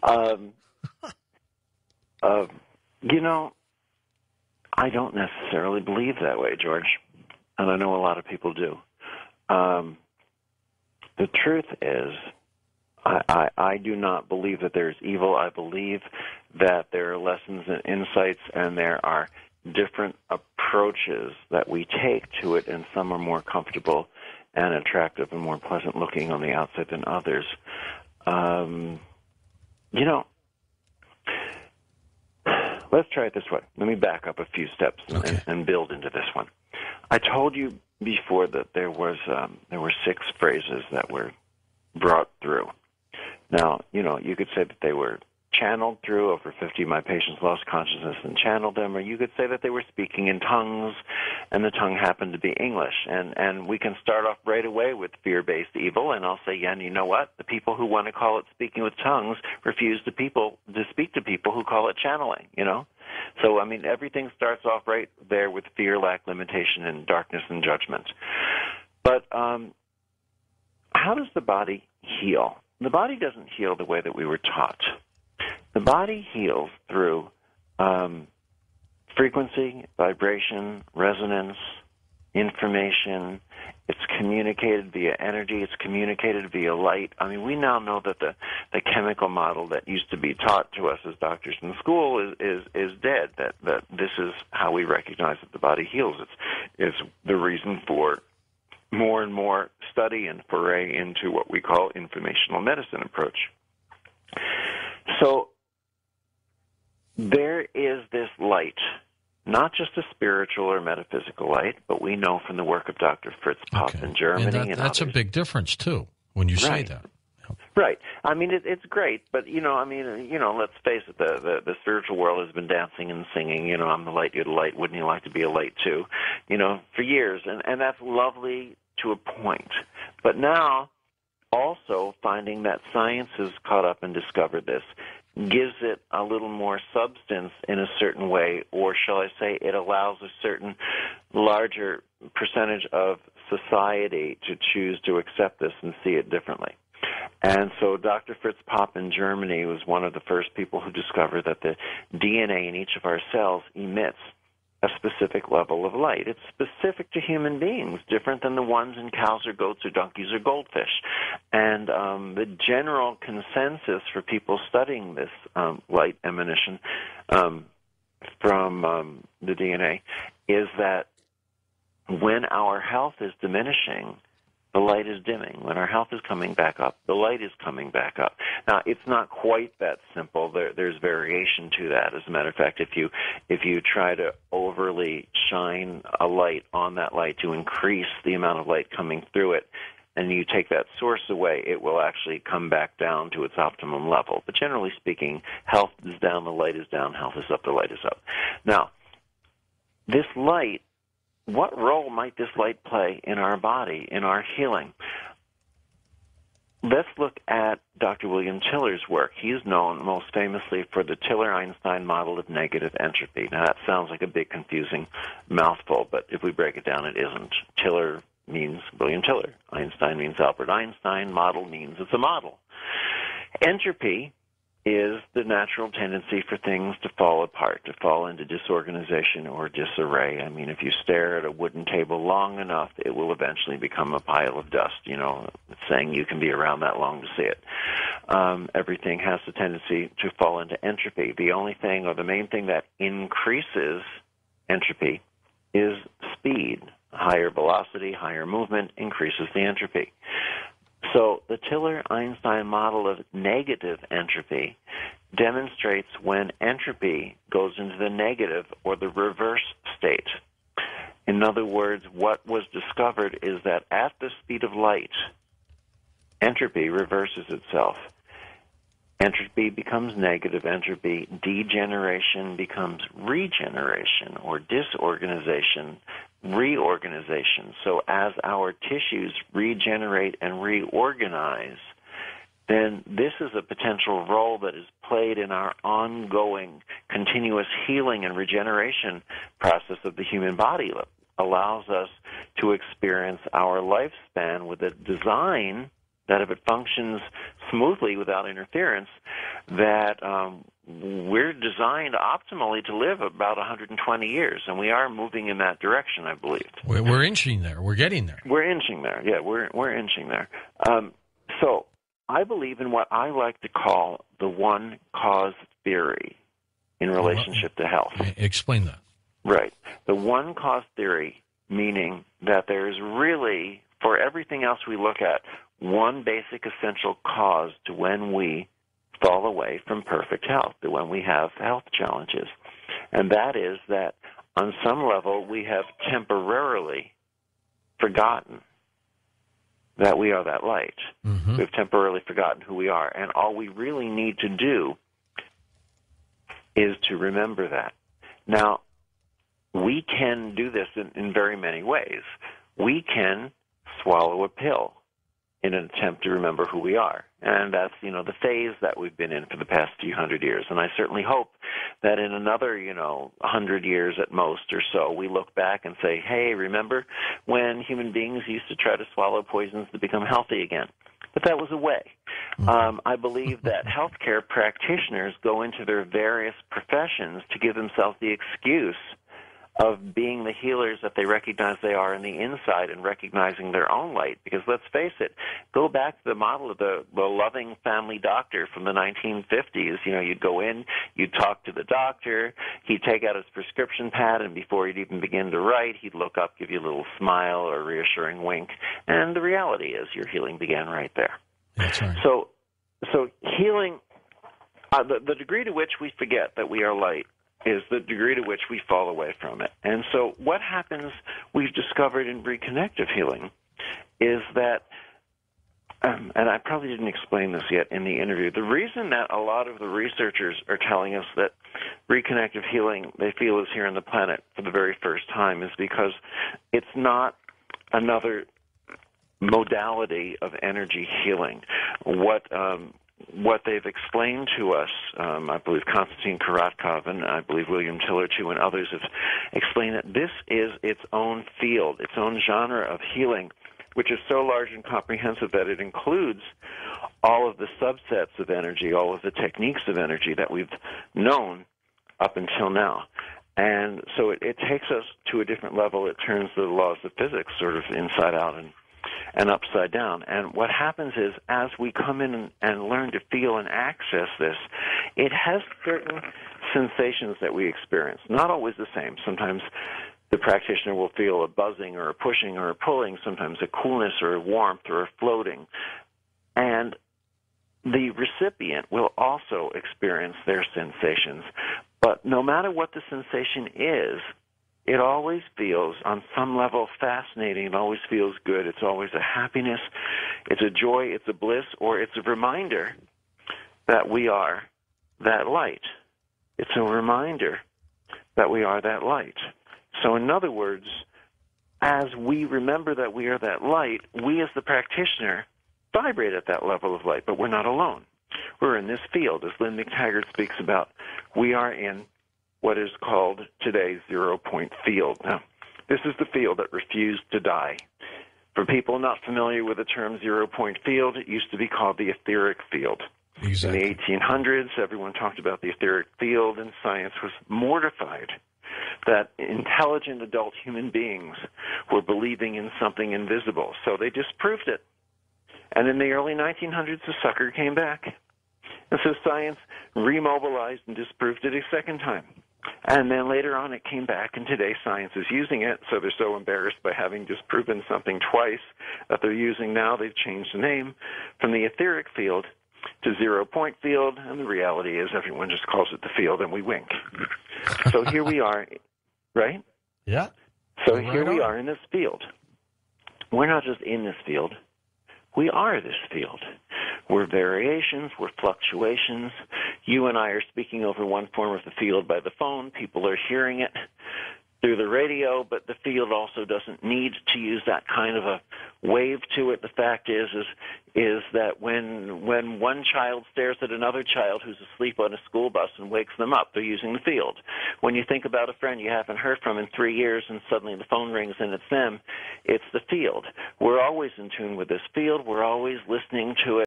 Um, uh, you know, I don't necessarily believe that way, George, and I know a lot of people do. Um, the truth is, I do not believe that there's evil. I believe that there are lessons and insights, and there are different approaches that we take to it, and some are more comfortable and attractive and more pleasant looking on the outside than others. You know, let's try it this way. Let me back up a few steps and build into this one. I told you before that there were 6 phrases that were brought through. Now, you know, you could say that they were channeled through. Over 50 of my patients lost consciousness and channeled them, or you could say that they were speaking in tongues, and the tongue happened to be English. And we can start off right away with fear-based evil, and I'll say, yeah, and you know what? The people who want to call it speaking with tongues refuse to speak to people who call it channeling, you know? So, I mean, everything starts off right there with fear, lack, limitation, and darkness and judgment. But how does the body heal? The body doesn't heal the way that we were taught. The body heals through frequency, vibration, resonance, information. It's communicated via energy. It's communicated via light. I mean, we now know that the chemical model that used to be taught to us as doctors in school is dead, that this is how we recognize that the body heals. It's the reason for more and more study and foray into what we call informational medicine approach. So there is this light, not just a spiritual or metaphysical light, but we know from the work of Dr. Fritz Popp in Germany. And that's a big difference, too, when you say that. Right. I mean, it's great, but, let's face it, the spiritual world has been dancing and singing, I'm the light, you're the light, wouldn't you like to be a light too, for years, and that's lovely to a point. But now, also finding that science has caught up and discovered this gives it a little more substance in a certain way, or shall I say it allows a certain larger percentage of society to choose to accept this and see it differently. And so Dr. Fritz Popp in Germany was one of the first people who discovered that the DNA in each of our cells emits a specific level of light. It's specific to human beings, different than the ones in cows or goats or donkeys or goldfish. And the general consensus for people studying this light emanation from the DNA is that when our health is diminishing, the light is dimming. When our health is coming back up, the light is coming back up. Now, it's not quite that simple. There's variation to that. As a matter of fact, if you try to overly shine a light on that light to increase the amount of light coming through it, and you take that source away, it will actually come back down to its optimum level. But generally speaking, health is down, the light is down, health is up, the light is up. Now, this light, what role might this light play in our body, in our healing? Let's look at Dr. William Tiller's work. He's known most famously for the Tiller-Einstein model of negative entropy. Now, that sounds like a big, confusing mouthful, but if we break it down, it isn't. Tiller means William Tiller. Einstein means Albert Einstein. Model means it's a model. Entropy is the natural tendency for things to fall apart, to fall into disorganization or disarray. I mean, if you stare at a wooden table long enough, it will eventually become a pile of dust. It's saying you can be around that long to see it. Everything has the tendency to fall into entropy. The only thing, or the main thing that increases entropy is speed. Higher velocity, higher movement increases the entropy. So the Tiller-Einstein model of negative entropy demonstrates when entropy goes into the negative or the reverse state. In other words, what was discovered is that at the speed of light, entropy reverses itself. Entropy becomes negative entropy. Degeneration becomes regeneration, or disorganization, reorganization. So as our tissues regenerate and reorganize, then this is a potential role that is played in our ongoing continuous healing and regeneration process of the human body. It allows us to experience our lifespan with a design that, if it functions smoothly without interference, that we're designed optimally to live about 120 years, and we are moving in that direction, I believe. We're inching there. We're getting there. We're inching there. Yeah, we're inching there. So I believe in what I like to call the one cause theory in relationship to health. Explain that. Right. The one cause theory, meaning that there's really, for everything else we look at, one basic essential cause to when we fall away from perfect health, to when we have health challenges. And that is that on some level we have temporarily forgotten that we are that light. Mm-hmm. We've temporarily forgotten who we are. And all we really need to do is to remember that. Now, we can do this in very many ways. We can swallow a pill in an attempt to remember who we are. And that's, the phase that we've been in for the past few hundred years. And I certainly hope that in another, 100 years at most or so, we look back and say, hey, remember when human beings used to try to swallow poisons to become healthy again? But that was a way. I believe that healthcare practitioners go into their various professions to give themselves the excuse of being the healers that they recognize they are in the inside and recognizing their own light. Because let's face it, go back to the model of the loving family doctor from the 1950s. You'd go in, you'd talk to the doctor, he'd take out his prescription pad, and before he'd even begin to write, he'd look up, give you a little smile or a reassuring wink. And the reality is your healing began right there. That's right. So healing, the degree to which we forget that we are light is the degree to which we fall away from it. And so what happens, we've discovered in reconnective healing, is that, and I probably didn't explain this yet in the interview, the reason that a lot of the researchers are telling us that reconnective healing, they feel, is here on the planet for the very first time is because it's not another modality of energy healing. What they've explained to us, I believe Konstantin Karatkov and I believe William Tiller too and others have explained that this is its own field, its own genre of healing, which is so large and comprehensive that it includes all of the subsets of energy, all of the techniques of energy that we've known up until now. And so it takes us to a different level. It turns the laws of physics sort of inside out and upside down. And what happens is, as we come in and learn to feel and access this, it has certain sensations that we experience. Not always the same. Sometimes the practitioner will feel a buzzing or a pushing or a pulling, sometimes a coolness or a warmth or a floating. And the recipient will also experience their sensations. But no matter what the sensation is, it always feels, on some level, fascinating. It always feels good. It's always a happiness. It's a joy. It's a bliss. Or it's a reminder that we are that light. It's a reminder that we are that light. So in other words, as we remember that we are that light, we as the practitioner vibrate at that level of light, but we're not alone. We're in this field, as Lynn McTaggart speaks about. We are in what is called today's zero-point field. Now, this is the field that refused to die. For people not familiar with the term zero-point field, it used to be called the etheric field. Exactly. In the 1800s, everyone talked about the etheric field, and science was mortified that intelligent adult human beings were believing in something invisible. So they disproved it. And in the early 1900s, the sucker came back. And so science remobilized and disproved it a second time. And then later on it came back, and today science is using it, so they're so embarrassed by having disproven something twice that they're using now. They've changed the name from the etheric field to zero-point field, and the reality is everyone just calls it the field, and we wink. So here we are, right? Yeah. So here we are in this field. We're not just in this field. We are this field. We're variations, we're fluctuations. You and I are speaking over one form of the field by the phone. People are hearing it through the radio, but the field also doesn't need to use that kind of a wave to it. The fact is that when one child stares at another child who's asleep on a school bus and wakes them up, they're using the field. When you think about a friend you haven't heard from in 3 years and suddenly the phone rings and it's them, it's the field. We're always in tune with this field. We're always listening to it.